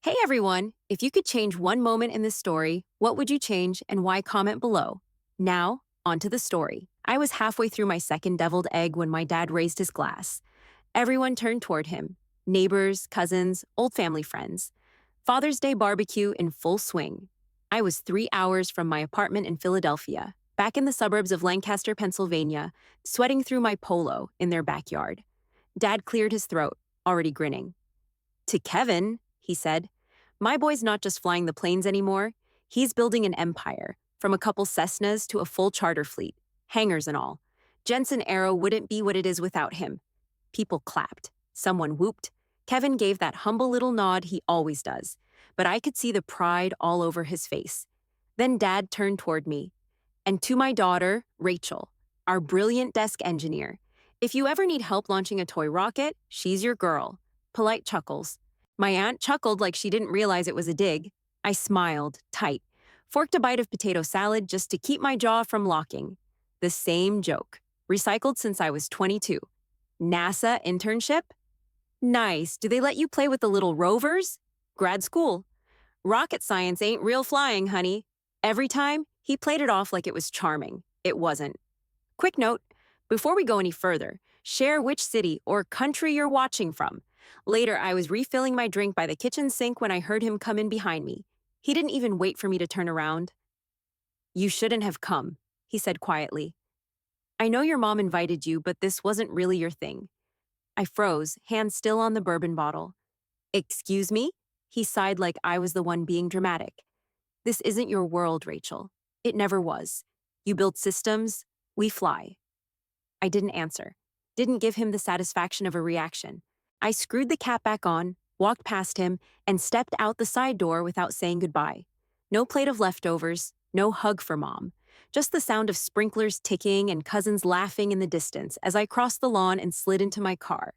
Hey everyone! If you could change one moment in this story, what would you change and why? Comment below. Now, on to the story. I was halfway through my second deviled egg when my dad raised his glass. Everyone turned toward him neighbors, cousins, old family friends. Father's Day barbecue in full swing. I was 3 hours from my apartment in Philadelphia, back in the suburbs of Lancaster, Pennsylvania, sweating through my polo in their backyard. Dad cleared his throat, already grinning. To Kevin, he said, my boy's not just flying the planes anymore, he's building an empire, from a couple Cessnas to a full charter fleet, hangars and all. Jensen Aero wouldn't be what it is without him. People clapped. Someone whooped. Kevin gave that humble little nod he always does, but I could see the pride all over his face. Then Dad turned toward me. And to my daughter, Rachel, our brilliant desk engineer. If you ever need help launching a toy rocket, she's your girl. Polite chuckles. My aunt chuckled like she didn't realize it was a dig. I smiled, tight, forked a bite of potato salad just to keep my jaw from locking. The same joke, recycled since I was 22. NASA internship? Nice. Do they let you play with the little rovers? Grad school. Rocket science ain't real flying, honey. Every time, he played it off like it was charming. It wasn't. Quick note, before we go any further, share which city or country you're watching from. Later, I was refilling my drink by the kitchen sink when I heard him come in behind me. He didn't even wait for me to turn around. You shouldn't have come, he said quietly. I know your mom invited you, but this wasn't really your thing. I froze, hand still on the bourbon bottle. Excuse me? He sighed like I was the one being dramatic. This isn't your world, Rachel. It never was. You build systems, we fly. I didn't answer. Didn't give him the satisfaction of a reaction. I screwed the cap back on, walked past him, and stepped out the side door without saying goodbye. No plate of leftovers, no hug for mom. Just the sound of sprinklers ticking and cousins laughing in the distance as I crossed the lawn and slid into my car.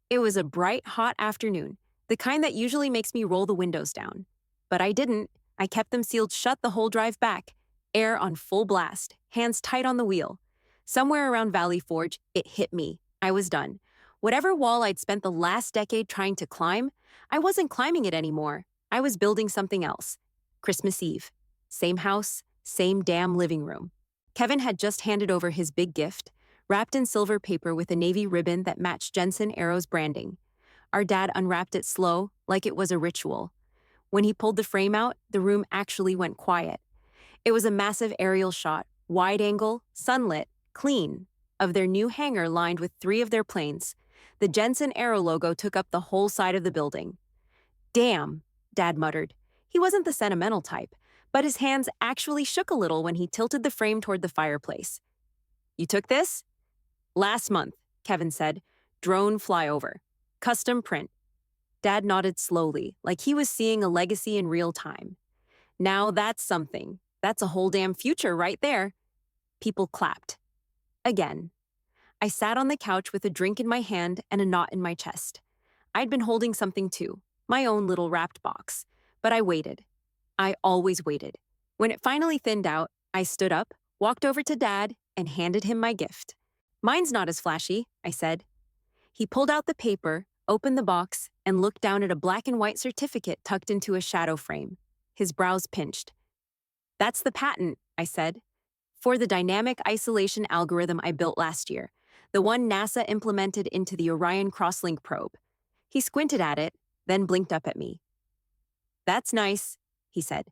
It was a bright, hot afternoon, the kind that usually makes me roll the windows down. But I didn't. I kept them sealed shut the whole drive back, air on full blast, hands tight on the wheel. Somewhere around Valley Forge, it hit me. I was done. Whatever wall I'd spent the last decade trying to climb, I wasn't climbing it anymore. I was building something else. Christmas Eve. Same house, same damn living room. Kevin had just handed over his big gift, wrapped in silver paper with a navy ribbon that matched Jensen Aero's branding. Our dad unwrapped it slow, like it was a ritual. When he pulled the frame out, the room actually went quiet. It was a massive aerial shot, wide angle, sunlit, clean, of their new hangar lined with 3 of their planes. The Jensen Aero logo took up the whole side of the building. Damn, Dad muttered. He wasn't the sentimental type, but his hands actually shook a little when he tilted the frame toward the fireplace. You took this? Last month, Kevin said. Drone flyover. Custom print. Dad nodded slowly, like he was seeing a legacy in real time. Now that's something. That's a whole damn future right there. People clapped. Again. I sat on the couch with a drink in my hand and a knot in my chest. I'd been holding something too, my own little wrapped box. But I waited. I always waited. When it finally thinned out, I stood up, walked over to Dad, and handed him my gift. Mine's not as flashy, I said. He pulled out the paper, opened the box, and looked down at a black and white certificate tucked into a shadow frame. His brows pinched. That's the patent, I said. For the dynamic isolation algorithm I built last year, the one NASA implemented into the Orion Crosslink probe. He squinted at it, then blinked up at me. That's nice, he said.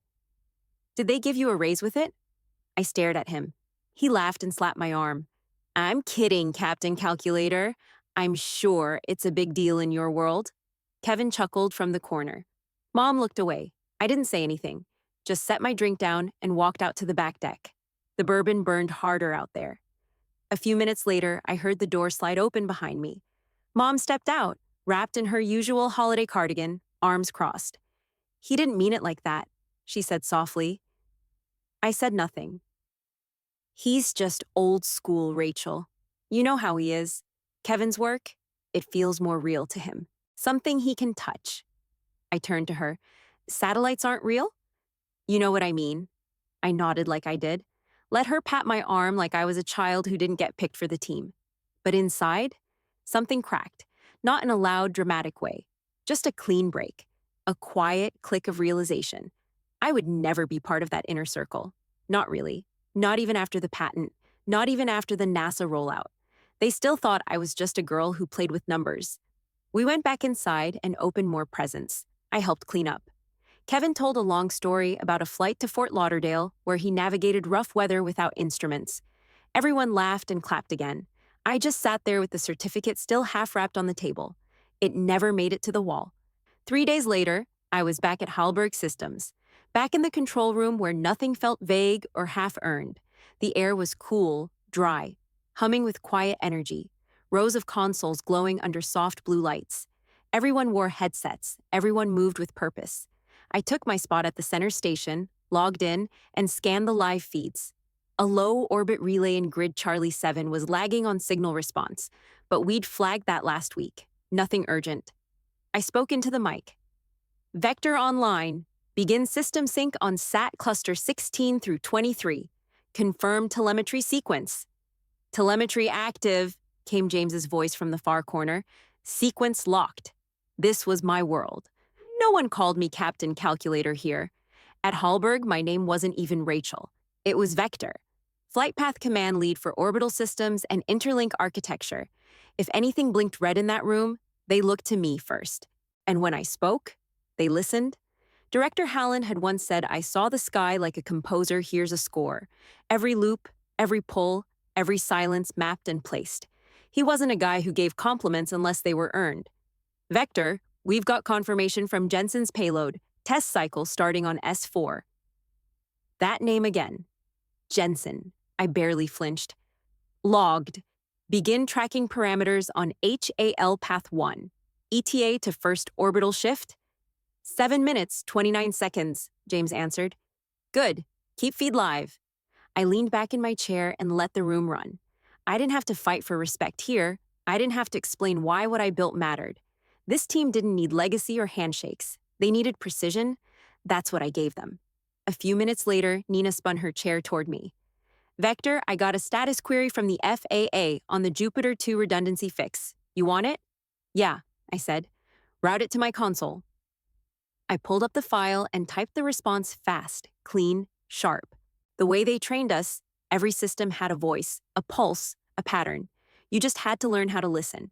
Did they give you a raise with it? I stared at him. He laughed and slapped my arm. I'm kidding, Captain Calculator. I'm sure it's a big deal in your world. Kevin chuckled from the corner. Mom looked away. I didn't say anything, just set my drink down and walked out to the back deck. The bourbon burned harder out there. A few minutes later, I heard the door slide open behind me. Mom stepped out, wrapped in her usual holiday cardigan, arms crossed. He didn't mean it like that, she said softly. I said nothing. He's just old school, Rachel. You know how he is. Kevin's work, it feels more real to him. Something he can touch. I turned to her. Satellites aren't real? You know what I mean. I nodded like I did. Let her pat my arm like I was a child who didn't get picked for the team. But inside, something cracked, not in a loud, dramatic way, just a clean break. A quiet click of realization. I would never be part of that inner circle. Not really. Not even after the patent. Not even after the NASA rollout. They still thought I was just a girl who played with numbers. We went back inside and opened more presents. I helped clean up. Kevin told a long story about a flight to Fort Lauderdale where he navigated rough weather without instruments. Everyone laughed and clapped again. I just sat there with the certificate still half wrapped on the table. It never made it to the wall. 3 days later, I was back at Hallberg Systems, back in the control room where nothing felt vague or half-earned. The air was cool, dry, humming with quiet energy, rows of consoles glowing under soft blue lights. Everyone wore headsets, everyone moved with purpose. I took my spot at the center station, logged in, and scanned the live feeds. A low-orbit relay in Grid Charlie 7 was lagging on signal response, but we'd flagged that last week. Nothing urgent. I spoke into the mic. Vector online. Begin system sync on SAT cluster 16 through 23. Confirm telemetry sequence. Telemetry active, came James's voice from the far corner. Sequence locked. This was my world. No one called me Captain Calculator here. At Hallberg, my name wasn't even Rachel. It was Vector. Flight Path Command Lead for Orbital Systems and Interlink Architecture. If anything blinked red in that room, they looked to me first. And when I spoke, they listened. Director Hallen had once said I saw the sky like a composer hears a score. Every loop, every pull, every silence mapped and placed. He wasn't a guy who gave compliments unless they were earned. Vector, we've got confirmation from Jensen's payload, test cycle starting on S4. That name again. Jensen. I barely flinched. Logged. Begin tracking parameters on HAL Path 1. ETA to first orbital shift? 7 minutes, 29 seconds, James answered. Good. Keep feed live. I leaned back in my chair and let the room run. I didn't have to fight for respect here. I didn't have to explain why what I built mattered. This team didn't need legacy or handshakes. They needed precision. That's what I gave them. A few minutes later, Nina spun her chair toward me. Vector, I got a status query from the FAA on the Jupiter 2 redundancy fix. You want it? Yeah, I said. Route it to my console. I pulled up the file and typed the response fast, clean, sharp. The way they trained us, every system had a voice, a pulse, a pattern. You just had to learn how to listen.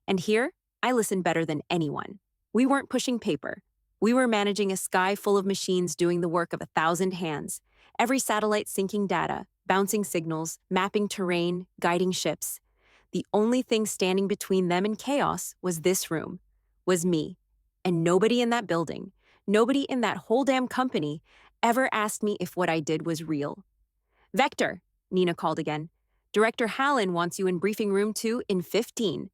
And here, I listened better than anyone. We weren't pushing paper. We were managing a sky full of machines doing the work of 1,000 hands. Every satellite syncing data, bouncing signals, mapping terrain, guiding ships. The only thing standing between them and chaos was this room, was me. And nobody in that building, nobody in that whole damn company ever asked me if what I did was real. Vector, Nina called again. Director Hallen wants you in briefing room 2 in 15.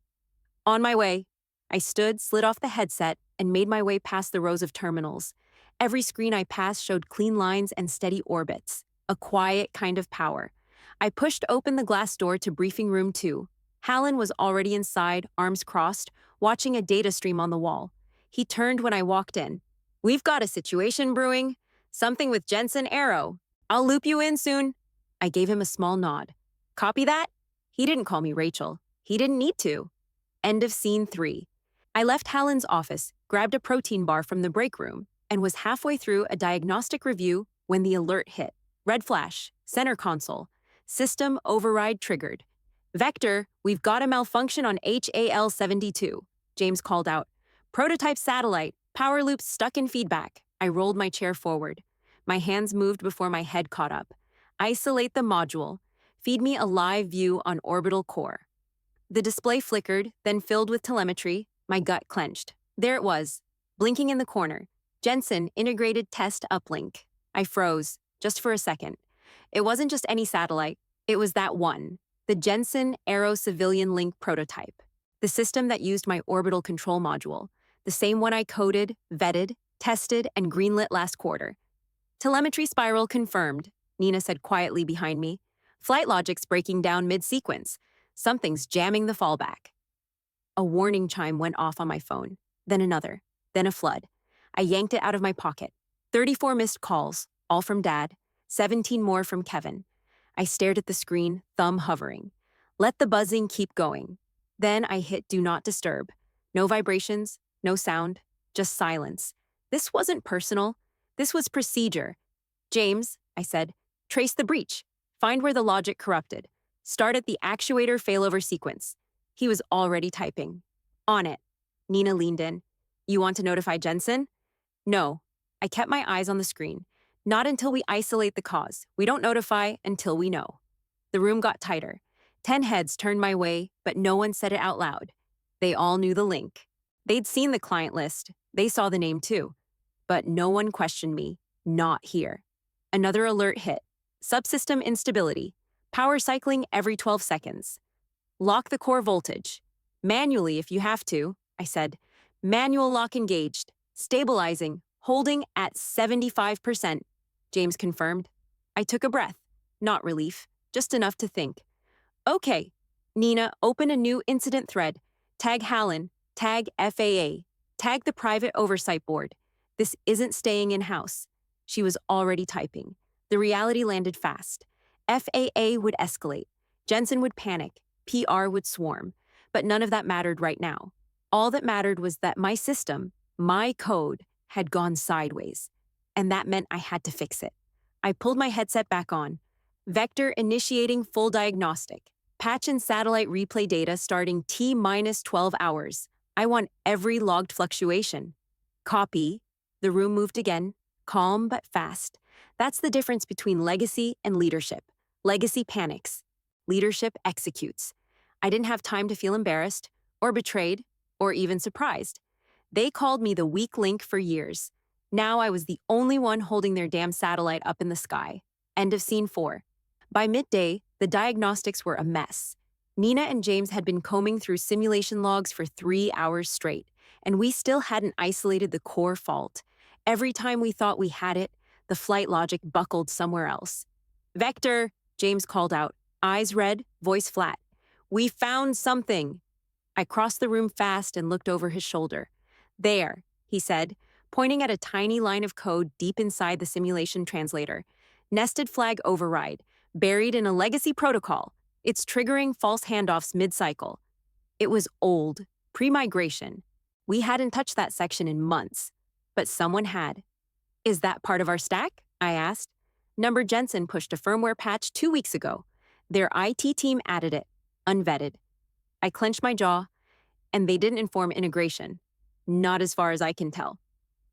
On my way. I stood, slid off the headset, and made my way past the rows of terminals. Every screen I passed showed clean lines and steady orbits. A quiet kind of power. I pushed open the glass door to briefing room 2. Hallen was already inside, arms crossed, watching a data stream on the wall. He turned when I walked in. We've got a situation brewing. Something with Jensen Aero. I'll loop you in soon. I gave him a small nod. Copy that? He didn't call me Rachel. He didn't need to. End of scene 3. I left Hallen's office, grabbed a protein bar from the break room, and was halfway through a diagnostic review when the alert hit. Red flash, center console. System override triggered. Vector, we've got a malfunction on HAL-72, James called out. Prototype satellite, power loops stuck in feedback. I rolled my chair forward. My hands moved before my head caught up. Isolate the module. Feed me a live view on orbital core. The display flickered, then filled with telemetry. My gut clenched. There it was, blinking in the corner. Jensen Integrated Test Uplink. I froze, just for a second. It wasn't just any satellite. It was that one, the Jensen Aero Civilian Link prototype. The system that used my orbital control module. The same one I coded, vetted, tested, and greenlit last quarter. Telemetry spiral confirmed, Nina said quietly behind me. Flight logic's breaking down mid-sequence. Something's jamming the fallback. A warning chime went off on my phone, then another, then a flood. I yanked it out of my pocket. 34 missed calls, all from Dad, 17 more from Kevin. I stared at the screen, thumb hovering. Let the buzzing keep going. Then I hit Do Not Disturb. No vibrations, no sound, just silence. This wasn't personal. This was procedure. James, I said, trace the breach. Find where the logic corrupted. Start at the actuator failover sequence. He was already typing. On it. Nina leaned in. You want to notify Jensen? No. I kept my eyes on the screen. Not until we isolate the cause. We don't notify until we know. The room got tighter. 10 heads turned my way, but no one said it out loud. They all knew the link. They'd seen the client list. They saw the name too. But no one questioned me. Not here. Another alert hit. Subsystem instability. Power cycling every 12 seconds. Lock the core voltage. Manually if you have to, I said. Manual lock engaged. Stabilizing. Holding at 75%. James confirmed. I took a breath. Not relief. Just enough to think. Okay. Nina, open a new incident thread. Tag Hallen. Tag FAA. Tag the private oversight board. This isn't staying in-house. She was already typing. The reality landed fast. FAA would escalate. Jensen would panic. PR would swarm. But none of that mattered right now. All that mattered was that my system, my code, had gone sideways. And that meant I had to fix it. I pulled my headset back on. Vector initiating full diagnostic. Patch and satellite replay data starting T-12 hours. I want every logged fluctuation. Copy. The room moved again. Calm but fast. That's the difference between legacy and leadership. Legacy panics. Leadership executes. I didn't have time to feel embarrassed, or betrayed, or even surprised. They called me the weak link for years. Now I was the only one holding their damn satellite up in the sky. End of scene 4. By midday, the diagnostics were a mess. Nina and James had been combing through simulation logs for 3 hours straight, and we still hadn't isolated the core fault. Every time we thought we had it, the flight logic buckled somewhere else. Vector, James called out, eyes red, voice flat. We found something. I crossed the room fast and looked over his shoulder. There, he said, pointing at a tiny line of code deep inside the simulation translator. Nested flag override, buried in a legacy protocol. It's triggering false handoffs mid-cycle. It was old, pre-migration. We hadn't touched that section in months, but someone had. Is that part of our stack? I asked. Number Jensen pushed a firmware patch 2 weeks ago. Their IT team added it, unvetted. I clenched my jaw, and they didn't inform integration. Not as far as I can tell.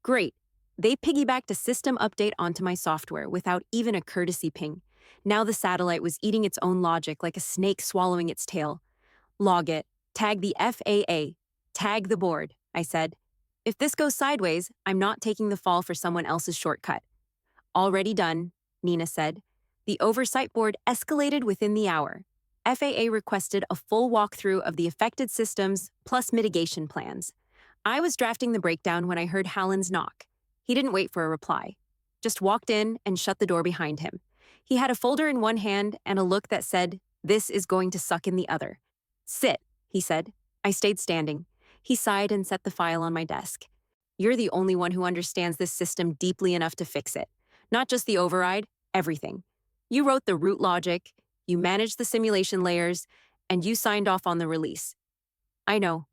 Great. They piggybacked a system update onto my software without even a courtesy ping. Now the satellite was eating its own logic like a snake swallowing its tail. Log it. Tag the FAA. Tag the board, I said. If this goes sideways, I'm not taking the fall for someone else's shortcut. Already done, Nina said. The oversight board escalated within the hour. FAA requested a full walkthrough of the affected systems plus mitigation plans. I was drafting the breakdown when I heard Hallen's knock. He didn't wait for a reply. Just walked in and shut the door behind him. He had a folder in one hand and a look that said, "This is going to suck in the other." "Sit," he said. I stayed standing. He sighed and set the file on my desk. "You're the only one who understands this system deeply enough to fix it. Not just the override, everything. You wrote the root logic, you managed the simulation layers, and you signed off on the release." "I know.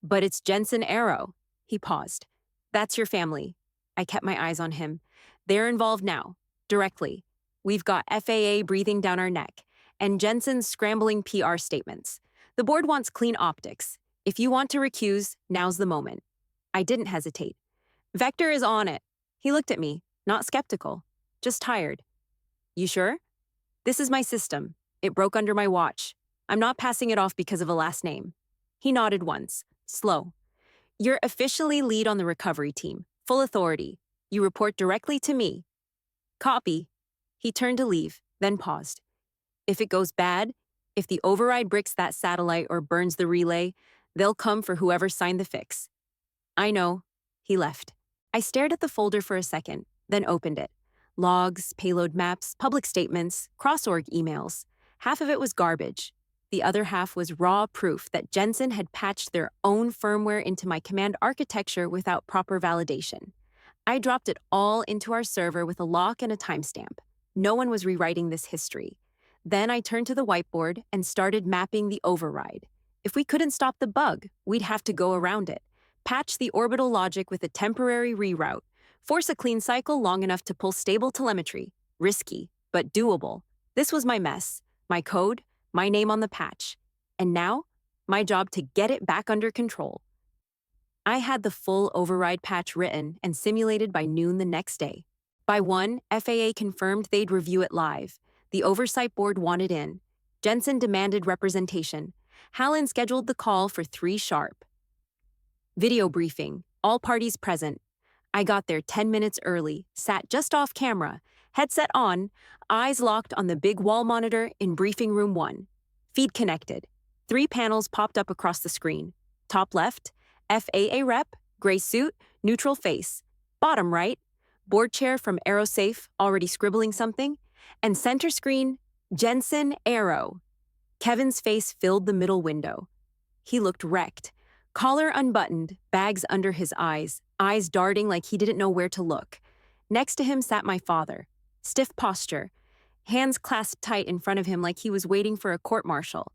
But it's Jensen Aero." He paused. "That's your family." I kept my eyes on him. "They're involved now, directly. We've got FAA breathing down our neck, and Jensen's scrambling PR statements. The board wants clean optics. If you want to recuse, now's the moment." I didn't hesitate. "Vector is on it." He looked at me, not skeptical, just tired. "You sure? This is my system. It broke under my watch. I'm not passing it off because of a last name." He nodded once, slow. "You're officially lead on the recovery team, full authority. You report directly to me." "Copy." He turned to leave, then paused. "If it goes bad, if the override bricks that satellite or burns the relay, they'll come for whoever signed the fix." "I know." He left. I stared at the folder for a second, then opened it. Logs, payload maps, public statements, cross-org emails. Half of it was garbage. The other half was raw proof that Jensen had patched their own firmware into my command architecture without proper validation. I dropped it all into our server with a lock and a timestamp. No one was rewriting this history. Then I turned to the whiteboard and started mapping the override. If we couldn't stop the bug, we'd have to go around it. Patch the orbital logic with a temporary reroute. Force a clean cycle long enough to pull stable telemetry. Risky, but doable. This was my mess, my code, my name on the patch. And now, my job to get it back under control. I had the full override patch written and simulated by noon the next day. By 1, FAA confirmed they'd review it live. The oversight board wanted in. Jensen demanded representation. Hallen scheduled the call for 3 sharp. Video briefing, all parties present. I got there 10 minutes early, sat just off camera, headset on, eyes locked on the big wall monitor in briefing room 1. Feed connected. 3 panels popped up across the screen. Top left, FAA rep, gray suit, neutral face. Bottom right, board chair from AeroSafe already scribbling something. And center screen, Jensen Aero. Kevin's face filled the middle window. He looked wrecked. Collar unbuttoned, bags under his eyes darting like he didn't know where to look. Next to him sat my father. Stiff posture, hands clasped tight in front of him like he was waiting for a court-martial.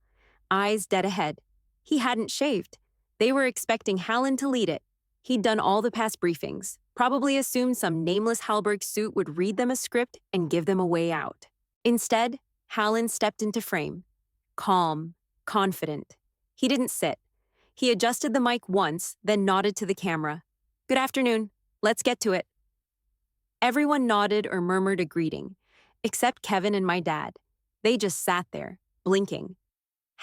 Eyes dead ahead. He hadn't shaved. They were expecting Hallen to lead it. He'd done all the past briefings, probably assumed some nameless Hallberg suit would read them a script and give them a way out. Instead, Hallen stepped into frame. Calm, confident. He didn't sit. He adjusted the mic once, then nodded to the camera. Good afternoon. Let's get to it. Everyone nodded or murmured a greeting, except Kevin and my dad. They just sat there, blinking.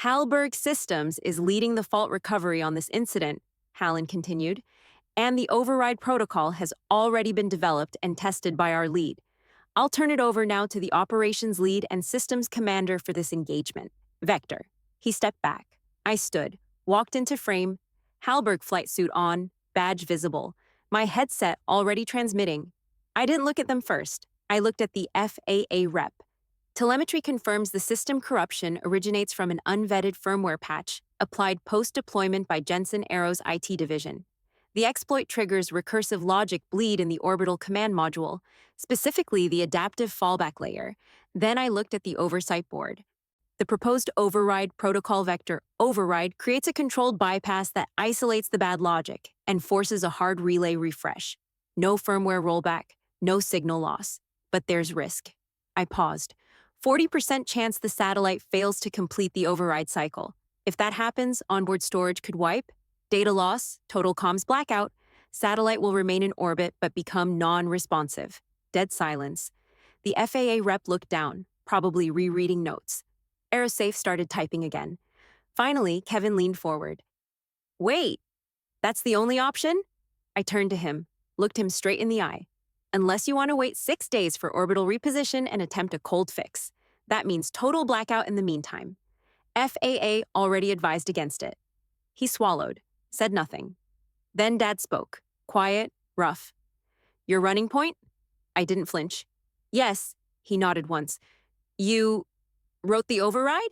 Hallberg Systems is leading the fault recovery on this incident, Hallen continued, and the override protocol has already been developed and tested by our lead. I'll turn it over now to the operations lead and systems commander for this engagement, Vector. He stepped back. I stood, walked into frame, Hallberg flight suit on, badge visible, my headset already transmitting. I didn't look at them first. I looked at the FAA rep. Telemetry confirms the system corruption originates from an unvetted firmware patch applied post-deployment by Jensen Aero's IT division. The exploit triggers recursive logic bleed in the orbital command module, specifically the adaptive fallback layer. Then I looked at the oversight board. The proposed override protocol vector override creates a controlled bypass that isolates the bad logic and forces a hard relay refresh. No firmware rollback, no signal loss. But there's risk. I paused. 40% chance the satellite fails to complete the override cycle. If that happens, onboard storage could wipe. Data loss, total comms blackout. Satellite will remain in orbit but become non-responsive. Dead silence. The FAA rep looked down, probably rereading notes. AeroSafe started typing again. Finally, Kevin leaned forward. Wait, that's the only option? I turned to him, looked him straight in the eye. Unless you want to wait 6 days for orbital reposition and attempt a cold fix. That means total blackout in the meantime. FAA already advised against it. He swallowed, said nothing. Then Dad spoke, quiet, rough. Your running point? I didn't flinch. Yes, he nodded once. You wrote the override?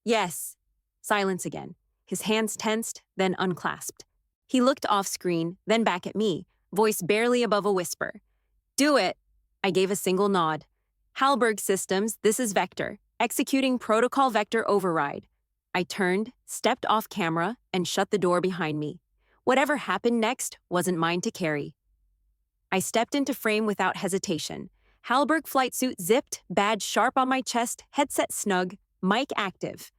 Yes. Silence again. His hands tensed, then unclasped. He looked off screen, then back at me, voice barely above a whisper. Do it. I gave a single nod. Hallberg Systems, this is Vector, executing protocol vector override. I turned, stepped off camera, and shut the door behind me. Whatever happened next wasn't mine to carry. I stepped into frame without hesitation. Hallberg flight suit zipped, badge sharp on my chest, headset snug, mic active.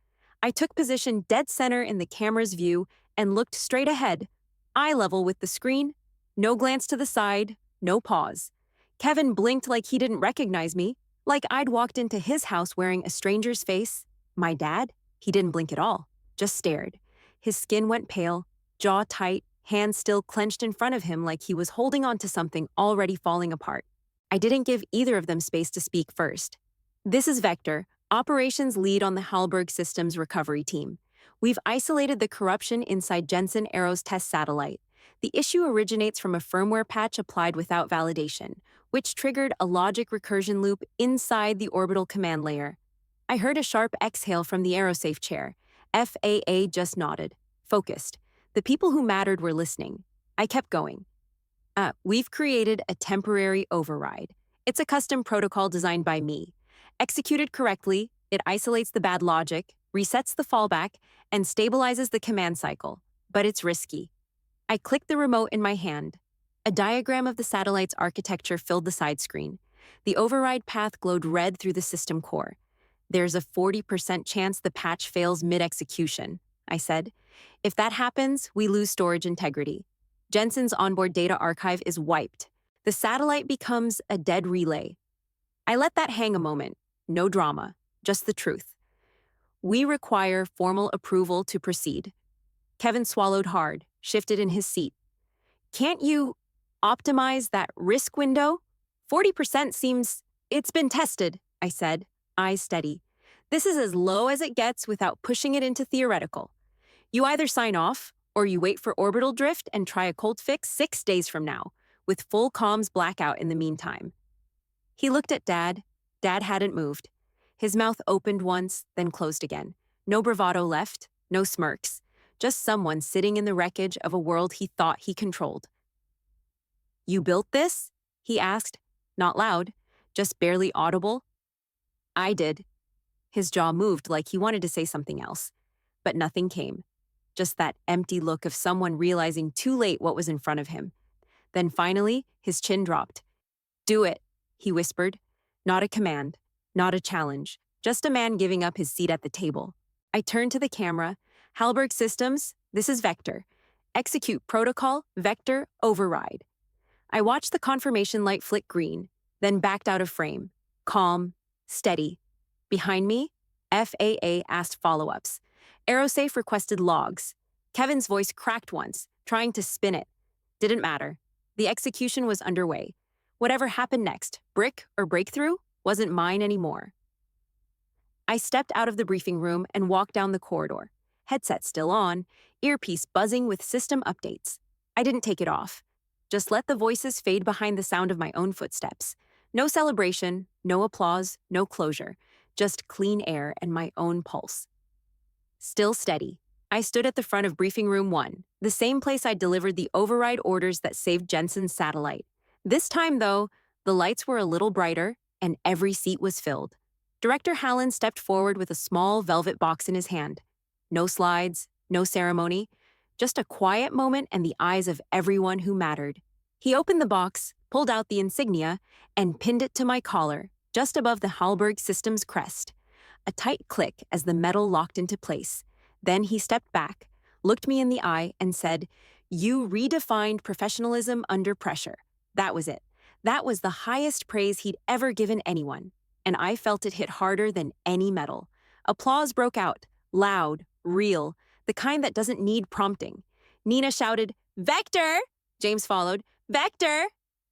I took position dead center in the camera's view and looked straight ahead, eye level with the screen. No glance to the side, no pause. Kevin blinked like he didn't recognize me, like I'd walked into his house wearing a stranger's face. My dad? He didn't blink at all, just stared. His skin went pale, jaw tight, hands still clenched in front of him like he was holding on to something already falling apart. I didn't give either of them space to speak first. This is Vector, operations lead on the Hallberg Systems recovery team. We've isolated the corruption inside Jensen Aero's test satellite. The issue originates from a firmware patch applied without validation, which triggered a logic recursion loop inside the orbital command layer. I heard a sharp exhale from the AeroSafe chair. FAA just nodded, focused. The people who mattered were listening. I kept going. We've created a temporary override. It's a custom protocol designed by me. Executed correctly, it isolates the bad logic, resets the fallback, and stabilizes the command cycle. But it's risky. I clicked the remote in my hand. A diagram of the satellite's architecture filled the side screen. The override path glowed red through the system core. There's a 40% chance the patch fails mid-execution, I said. If that happens, we lose storage integrity. Jensen's onboard data archive is wiped. The satellite becomes a dead relay. I let that hang a moment. No drama, just the truth. We require formal approval to proceed. Kevin swallowed hard, shifted in his seat. Can't you optimize that risk window? 40% seems... It's been tested, I said, eyes steady. This is as low as it gets without pushing it into theoretical. You either sign off, or you wait for orbital drift and try a cold fix 6 days from now, with full comms blackout in the meantime. He looked at Dad. Dad hadn't moved. His mouth opened once, then closed again. No bravado left, no smirks. Just someone sitting in the wreckage of a world he thought he controlled. You built this? He asked, not loud, just barely audible. I did. His jaw moved like he wanted to say something else, but nothing came. Just that empty look of someone realizing too late what was in front of him. Then finally, his chin dropped. Do it, he whispered. Not a command, not a challenge, just a man giving up his seat at the table. I turned to the camera. Halberg Systems, this is Vector. Execute protocol, Vector, override. I watched the confirmation light flick green, then backed out of frame. Calm, steady. Behind me, FAA asked follow-ups. Aerosafe requested logs. Kevin's voice cracked once, trying to spin it. Didn't matter. The execution was underway. Whatever happened next, brick or breakthrough, wasn't mine anymore. I stepped out of the briefing room and walked down the corridor. Headset still on, earpiece buzzing with system updates. I didn't take it off. Just let the voices fade behind the sound of my own footsteps. No celebration, no applause, no closure. Just clean air and my own pulse. Still steady. I stood at the front of briefing room 1, the same place I'd delivered the override orders that saved Jensen's satellite. This time, though, the lights were a little brighter and every seat was filled. Director Hallen stepped forward with a small velvet box in his hand. No slides, no ceremony, just a quiet moment and the eyes of everyone who mattered. He opened the box, pulled out the insignia, and pinned it to my collar, just above the Halberg Systems crest. A tight click as the metal locked into place. Then he stepped back, looked me in the eye, and said, "You redefined professionalism under pressure." That was it. That was the highest praise he'd ever given anyone, and I felt it hit harder than any medal. Applause broke out, loud, real, the kind that doesn't need prompting. Nina shouted, "Vector!" James followed, "Vector!"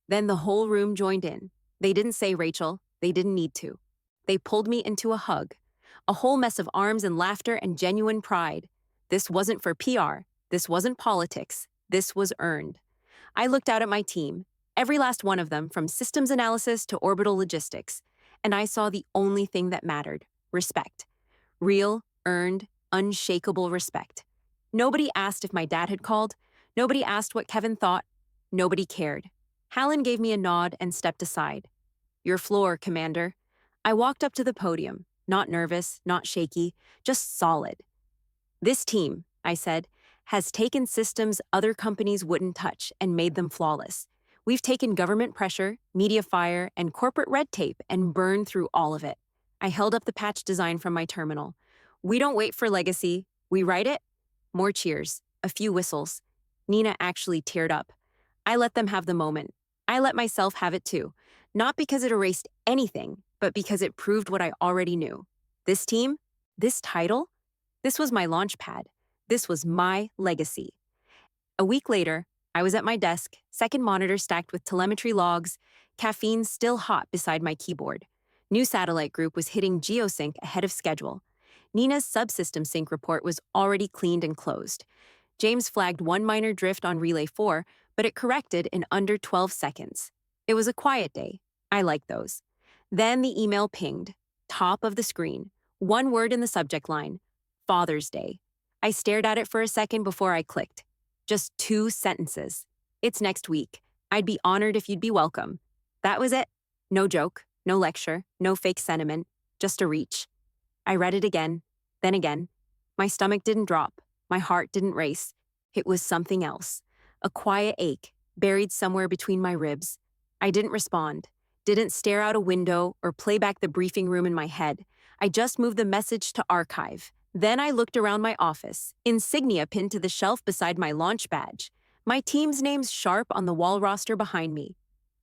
Then the whole room joined in. They didn't say Rachel. They didn't need to. They pulled me into a hug. A whole mess of arms and laughter and genuine pride. This wasn't for PR. This wasn't politics. This was earned. I looked out at my team, every last one of them, from systems analysis to orbital logistics, and I saw the only thing that mattered: respect. Real, earned, unshakable respect. Nobody asked if my dad had called. Nobody asked what Kevin thought. Nobody cared. Hallen gave me a nod and stepped aside. Your floor, Commander. I walked up to the podium, not nervous, not shaky, just solid. This team, I said, has taken systems other companies wouldn't touch and made them flawless. We've taken government pressure, media fire, and corporate red tape and burned through all of it. I held up the patch design from my terminal. We don't wait for legacy. We write it. More cheers, a few whistles. Nina actually teared up. I let them have the moment. I let myself have it too. Not because it erased anything, but because it proved what I already knew. This team, this title, this was my launch pad. This was my legacy. A week later, I was at my desk, second monitor stacked with telemetry logs, caffeine still hot beside my keyboard. New satellite group was hitting geosync ahead of schedule. Nina's subsystem sync report was already cleaned and closed. James flagged one minor drift on Relay 4, but it corrected in under 12 seconds. It was a quiet day. I like those. Then the email pinged. Top of the screen. One word in the subject line. Father's Day. I stared at it for a second before I clicked. Just 2 sentences. It's next week. I'd be honored if you'd be welcome. That was it. No joke, no lecture, no fake sentiment, just a reach. I read it again, then again. My stomach didn't drop. My heart didn't race. It was something else. a quiet ache buried somewhere between my ribs. I didn't respond, didn't stare out a window or play back the briefing room in my head. I just moved the message to archive. Then I looked around my office, insignia pinned to the shelf beside my launch badge, my team's names sharp on the wall roster behind me,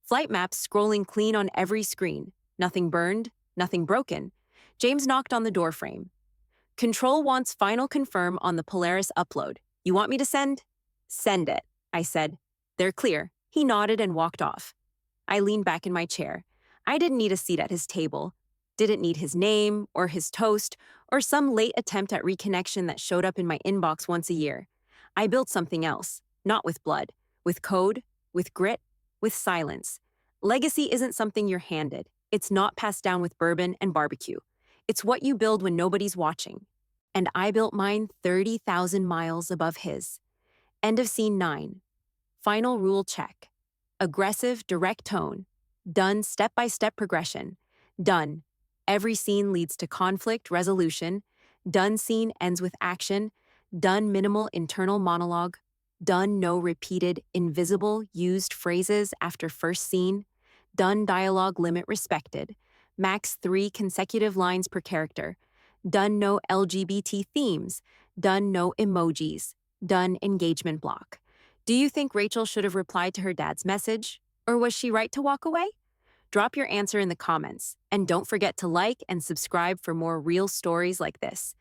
flight maps scrolling clean on every screen, nothing burned, nothing broken. James knocked on the doorframe. Control wants final confirm on the Polaris upload. You want me to send? Send it, I said. They're clear. He nodded and walked off. I leaned back in my chair. I didn't need a seat at his table. Didn't need his name, or his toast, or some late attempt at reconnection that showed up in my inbox once a year. I built something else, not with blood, with code, with grit, with silence. Legacy isn't something you're handed. It's not passed down with bourbon and barbecue. It's what you build when nobody's watching. And I built mine 30,000 miles above his. End of scene 9. Final rule check. Aggressive, direct tone. Done step-by-step progression. Done. Every scene leads to conflict resolution. Done scene ends with action. Done minimal internal monologue. Done no repeated, invisible, used phrases after first scene. Done dialogue limit respected. Max 3 consecutive lines per character. Done no LGBT themes. Done no emojis. Done engagement block. Do you think Rachel should have replied to her dad's message? Or was she right to walk away? Drop your answer in the comments, and don't forget to like and subscribe for more real stories like this.